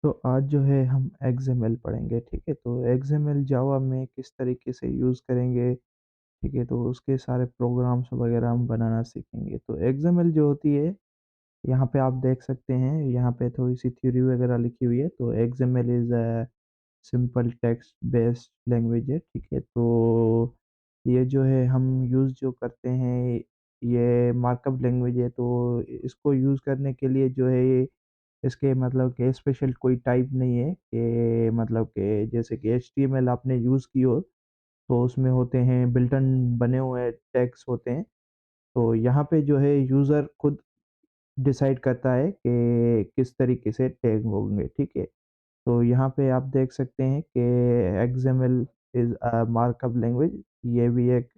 तो आज जो है हम एक्सएमएल पढ़ेंगे, ठीक है? तो एक्सएमएल जावा में किस तरीके से यूज़ करेंगे, ठीक है? तो उसके सारे प्रोग्राम्स वगैरह हम बनाना सीखेंगे। तो एक्सएमएल जो होती है, यहाँ पे आप देख सकते हैं, यहाँ पे थोड़ी-सी थ्योरी वगैरह लिखी हुई है। तो XML is a simple text based language है, ठीक है? तो ये जो है हम यूज़ जो करते हैं, ये मार्कअप लैंग्वेज है। तो इसको यूज़ करने के लिए जो है ये इसके मतलब कि स्पेशल कोई टाइप नहीं है कि मतलब कि जैसे कि एचटीएमएल आपने यूज़ की हो, तो उसमें होते हैं बिल्ट इन बने हुए टैग्स होते हैं। तो यहाँ पे जो है यूज़र खुद डिसाइड करता है कि किस तरीके से टैग होंगे, ठीक है? तो यहाँ पे आप देख सकते हैं कि XML is a markup language, ये भी एक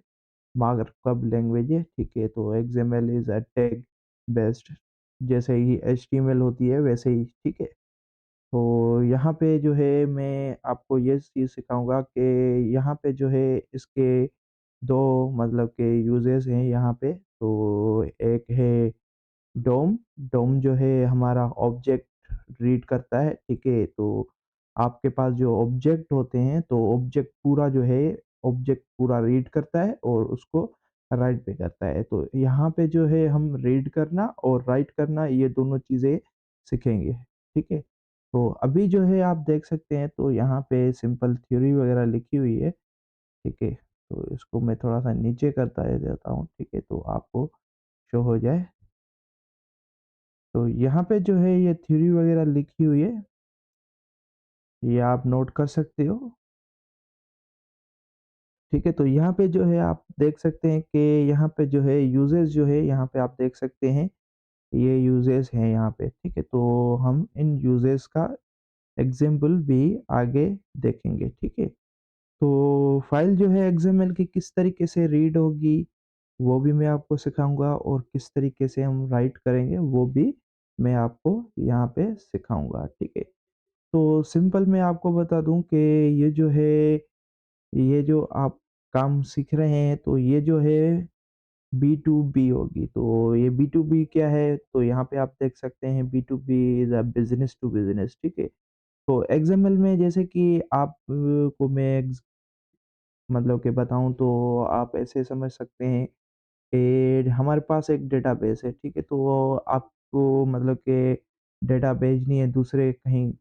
मार्कअप लैंग्वेज है, ठीक है? तो XML is a tag based, जैसे ही एचटीएमएल होती है वैसे ही, ठीक है? तो यहाँ पे जो है मैं आपको ये चीज़ सिखाऊँगा कि यहाँ पे जो है इसके 2 मतलब के यूज़ेज़ हैं यहाँ पे। तो एक है डॉम, डॉम जो है हमारा ऑब्जेक्ट रीड करता है, ठीक है? तो आपके पास जो ऑब्जेक्ट होते हैं, तो ऑब्जेक्ट पूरा रीड करता है और उसको राइट भी करता है। तो यहाँ पे जो है हम रीड करना और राइट करना ये दोनों चीज़ें सीखेंगे, ठीक है? तो अभी जो है आप देख सकते हैं, तो यहाँ पे सिंपल थ्योरी वगैरह लिखी हुई है, ठीक है? तो इसको मैं थोड़ा-सा नीचे करता है देता हूँ, ठीक है? तो आपको शो हो जाए। तो यहाँ पे जो है ये थ्योरी वगैरह लिखी हुई है, ये आप नोट कर सकते हो, ठीक है? तो यहाँ पे जो है आप देख सकते हैं कि यहाँ पे जो है यूज़ेज़ जो है यहाँ पे आप देख सकते हैं, ये यूज़ेज़ हैं यहाँ पे, ठीक है? तो हम इन यूज़ेज़ का एग्ज़ाम्पल भी आगे देखेंगे, ठीक है? तो फाइल जो है एक्सएमएल की किस तरीके से रीड होगी, वो भी मैं आपको सिखाऊँगा और किस तरीके से हम राइट करेंगे, वो भी मैं आपको यहाँ पे सिखाऊँगा, ठीक है? तो सिंपल मैं आपको बता दूँ कि ये जो है, ये जो आप काम सीख रहे हैं, तो ये जो है बी2बी होगी। तो ये बी2बी क्या है? तो यहाँ पे आप देख सकते हैं बी2बी is a business to business, ठीक है? तो एक्सएमएल में जैसे कि आप को मैं मतलब कि बताऊँ तो आप ऐसे समझ सकते हैं कि हमारे पास एक डेटाबेस है, ठीक है? तो वो आपको मतलब कि डेटा भेजनी है दूसरे कहीं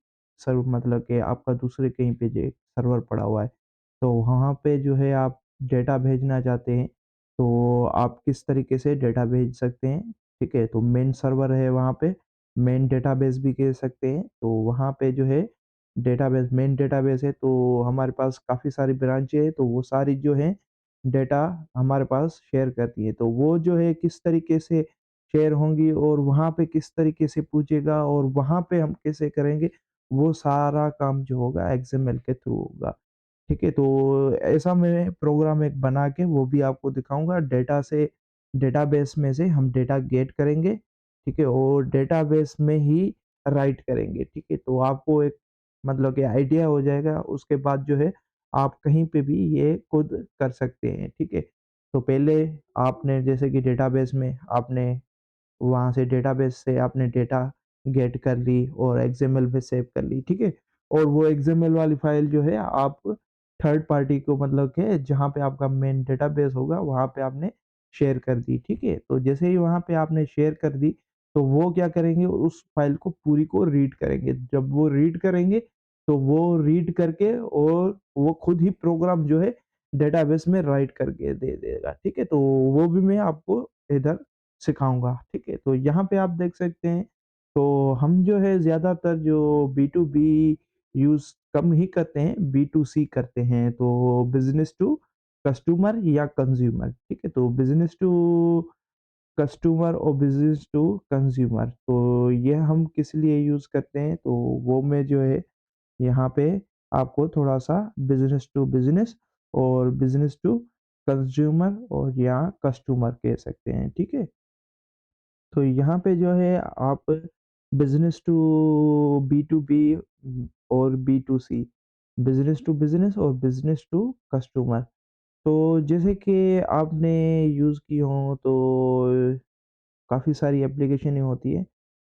सर्व मतलब कि आपका दूसरे कहीं पे जे सर्वर पड़ा हुआ है। तो वहाँ पे जो है आप डेटा भेजना चाहते हैं, तो आप किस तरीके से डेटा भेज सकते हैं, ठीक है? तो मेन सर्वर है वहाँ पे, मेन डेटाबेस भी कह सकते हैं। तो वहाँ पे जो है डेटाबेस मेन डेटाबेस है, तो हमारे पास काफ़ी सारी ब्रांचें हैं, तो वो सारी जो हैं डेटा हमारे पास शेयर करती है। तो वो जो है किस तरीके से शेयर होंगी और वहाँ पे किस तरीके से पूछेगा और वहाँ पे हम कैसे करेंगे, वो सारा काम जो होगा एक्सएमएल के थ्रू होगा। ठीक है? तो ऐसा मैं प्रोग्राम एक बना के वो भी आपको दिखाऊँगा। डेटाबेस में से हम डेटा गेट करेंगे, ठीक है? और डेटाबेस में ही राइट करेंगे, ठीक है? तो आपको एक मतलब कि आइडिया हो जाएगा, उसके बाद जो है आप कहीं पे भी ये खुद कर सकते हैं, ठीक है? तो पहले आपने जैसे कि डेटाबेस में आपने वहाँ से डेटाबेस से आपने डेटा गेट कर ली और एक्सएमएल में सेव कर ली, ठीक है? और वो एक्सएमएल वाली फ़ाइल जो है आप थर्ड पार्टी को मतलब के जहाँ पे आपका मेन डेटाबेस होगा, वहाँ पे आपने शेयर कर दी, ठीक है? तो जैसे ही वहाँ पे आपने शेयर कर दी, तो वो क्या करेंगे उस फ़ाइल को पूरी को रीड करेंगे। जब वो रीड करेंगे, तो वो रीड करके और वो खुद ही प्रोग्राम जो है डेटाबेस में राइट करके दे देगा, ठीक है? तो वो भी मैं आपको इधर सिखाऊँगा, ठीक है? तो यहाँ पे आप देख सकते हैं, तो हम जो है ज़्यादातर जो बी2बी यूज़ कम ही करते हैं, बी2सी करते हैं, तो बिज़नेस टू कस्टमर या कंज़्यूमर, ठीक है? तो बिज़नेस टू कस्टमर और बिज़नेस टू कंज़्यूमर, तो ये हम किस लिए यूज़ करते हैं, तो वो मैं जो है यहाँ पे आपको थोड़ा-सा बिज़नेस टू बिज़नेस और बिज़नेस टू कंज़्यूमर और या कस्टमर कह सकते हैं, ठीक है? तो यहाँ पे जो है आप बिज़नेस टू बी2बी और बी2सी, बिज़नेस टू बिज़नेस और बिज़नेस टू कस्टमर। तो जैसे कि आपने यूज़ की हो तो काफ़ी सारी एप्लीकेशनें होती हैं,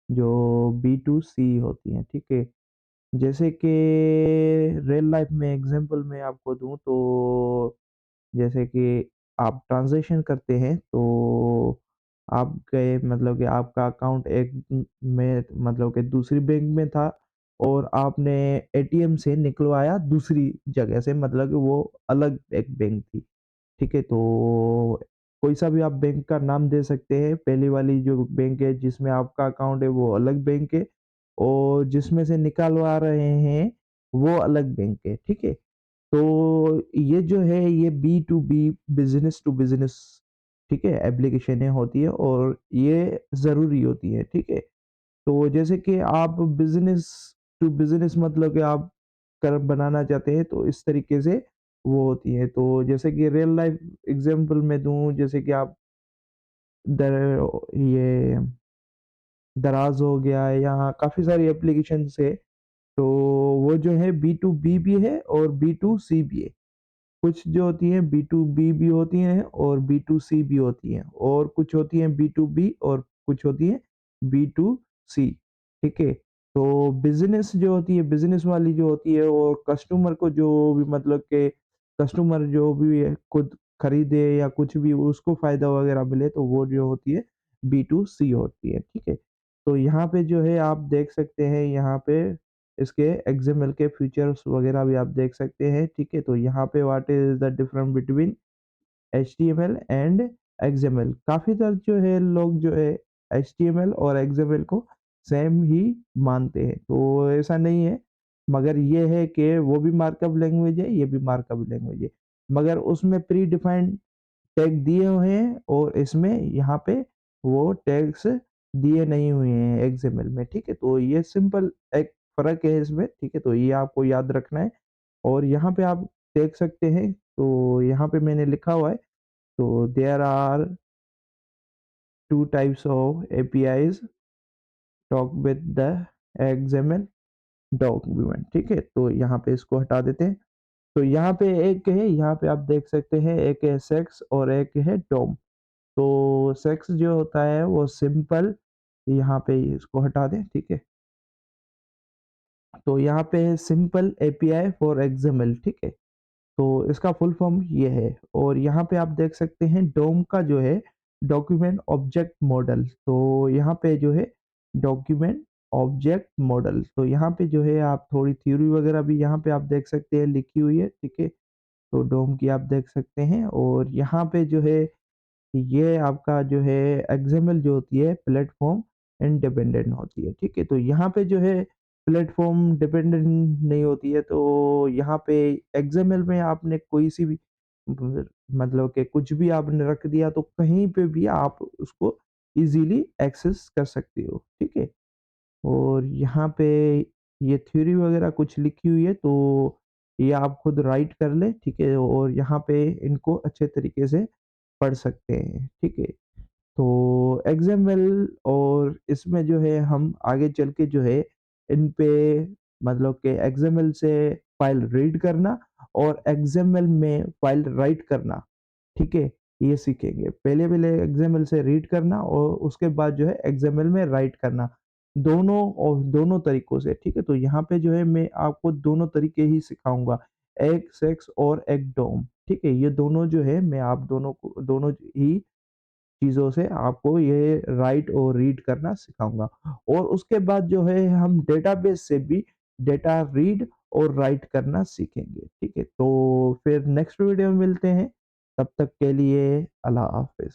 जो बी2सी होती हैं, ठीक है? जैसे कि रियल लाइफ में एग्ज़ाम्पल मैं आपको दूँ तो जैसे कि आप ट्रांज़ैक्शन करते हैं तो आप गए मतलब कि आपका अकाउंट एक में मतलब कि दूसरी बैंक में था और आपने एटीएम से निकलवाया दूसरी जगह से मतलब कि वो अलग एक बैंक थी। ठीक है? तो कोई सा भी आप बैंक का नाम दे सकते हैं। पहली वाली जो बैंक है जिसमें आपका अकाउंट है वो अलग बैंक है और जिसमें से निकलवा रहे हैं वो अलग बैंक है। ठीक है? तो ये जो है ये B to B business to business ठीक है? एप्लीकेशनें होती है और ये ज़रूरी होती है। ठीक है? तो जैसे कि आप बिज़नेस टू बिज़नेस मतलब कि आप कर बनाना चाहते हैं तो इस तरीके से वो होती है। तो जैसे कि रियल लाइफ़ एग्ज़ाम्पल मैं दूँ जैसे कि आप दर ये दराज़ हो गया या काफ़ी सारी एप्लीकेशंस है, तो वो जो है बी टू बी भी है और बी टू सी भी है। कुछ जो होती हैं बी2बी भी होती हैं और बी2सी भी होती हैं और कुछ होती हैं बी2बी और कुछ होती हैं बी2सी ठीक है? तो बिज़नेस जो होती है बिज़नेस वाली जो होती है वो कस्टमर को जो भी मतलब के कस्टमर जो भी है खुद खरीदे या कुछ भी उसको फ़ायदा वग़ैरह मिले तो वो जो होती है बी2सी होती है, ठीक है? तो यहाँ पे जो है आप देख सकते हैं यहाँ पे इसके एक्सएमएल के फीचर्स वगैरह भी आप देख सकते हैं, ठीक है? तो यहाँ पे what is the difference between HTML and XML काफ़ी जो है लोग जो है एचटीएमएल और एक्सएमएल को सेम ही मानते हैं, तो ऐसा नहीं है। मगर ये है कि वो भी मार्कअप लैंग्वेज है, ये भी मार्कअप लैंग्वेज है। मगर उसमें प्री डिफाइंड टैग दिए हुए हैं और इसमें यहाँ पे वो टैग्स दिए नहीं हुए हैं एक्सएमएल में, ठीक है? तो ये सिंपल एक फ़र्क है इसमें, ठीक है? तो ये आपको याद रखना है और यहाँ पे आप देख सकते हैं, तो यहाँ पे मैंने लिखा हुआ है, तो there are 2 types of APIs talk with the XML document, ठीक है? तो यहाँ पे इसको हटा देते हैं। तो यहाँ पे एक है, यहाँ पे आप देख सकते हैं, एक है सेक्स और एक है डॉम। तो सेक्स जो होता है वो सिंपल यहाँ पे इसको हटा दें, ठीक है? तो यहाँ पे सिंपल एपीआई फॉर एक्सएमएल ठीक है? तो इसका फुल फॉर्म ये है और यहाँ पे आप देख सकते हैं डोम का जो है डॉक्यूमेंट ऑब्जेक्ट मॉडल तो यहाँ पे जो है डॉक्यूमेंट ऑब्जेक्ट मॉडल तो यहाँ पे जो है आप थोड़ी थ्योरी वगैरह भी यहाँ पे आप देख सकते हैं लिखी हुई है, ठीक है? तो डोम की आप देख सकते हैं और यहाँ पे जो है ये आपका जो है एक्सएमएल जो होती है प्लेटफ़ॉर्म इंडिपेंडेंट होती है, ठीक है? तो यहाँ पे जो है प्लेटफ़ॉर्म डिपेंडेंट नहीं होती है, तो यहाँ पे एक्सएमएल में आपने कोई सी भी ब मतलब कि कुछ भी आपने रख दिया तो कहीं पे भी आप उसको ईज़िली एक्सेस कर सकते हो, ठीक है? और यहाँ पे ये थ्योरी वगैरह कुछ लिखी हुई है तो ये आप खुद राइट कर लें, ठीक है? और यहाँ पे इनको अच्छे तरीके से पढ़ सकते हैं, ठीक है? तो एक्सएमएल और इसमें जो है हम आगे चल के जो है इन पे मतलब कि एक्सएमएल से फाइल रीड करना और एक्सएमएल में फाइल राइट करना, ठीक है? ये सीखेंगे। पहले-पहले एक्सएमएल से रीड करना और उसके बाद जो है एक्सएमएल में राइट करना। दोनों तरीकों से, ठीक है? तो यहाँ पे जो है मैं आपको दोनों तरीके ही सिखाऊँगा। एक सेक्स और एक डॉम, ठीक है? ये दोनों जो है मैं आप दोनों को दोनों ही चीज़ों से आपको ये राइट और रीड करना सिखाऊँगा और उसके बाद जो है हम डेटाबेस से भी डेटा रीड और राइट करना सीखेंगे, ठीक है? तो फिर नेक्स्ट वीडियो में मिलते हैं, तब तक के लिए अल्लाह हाफ़िज़।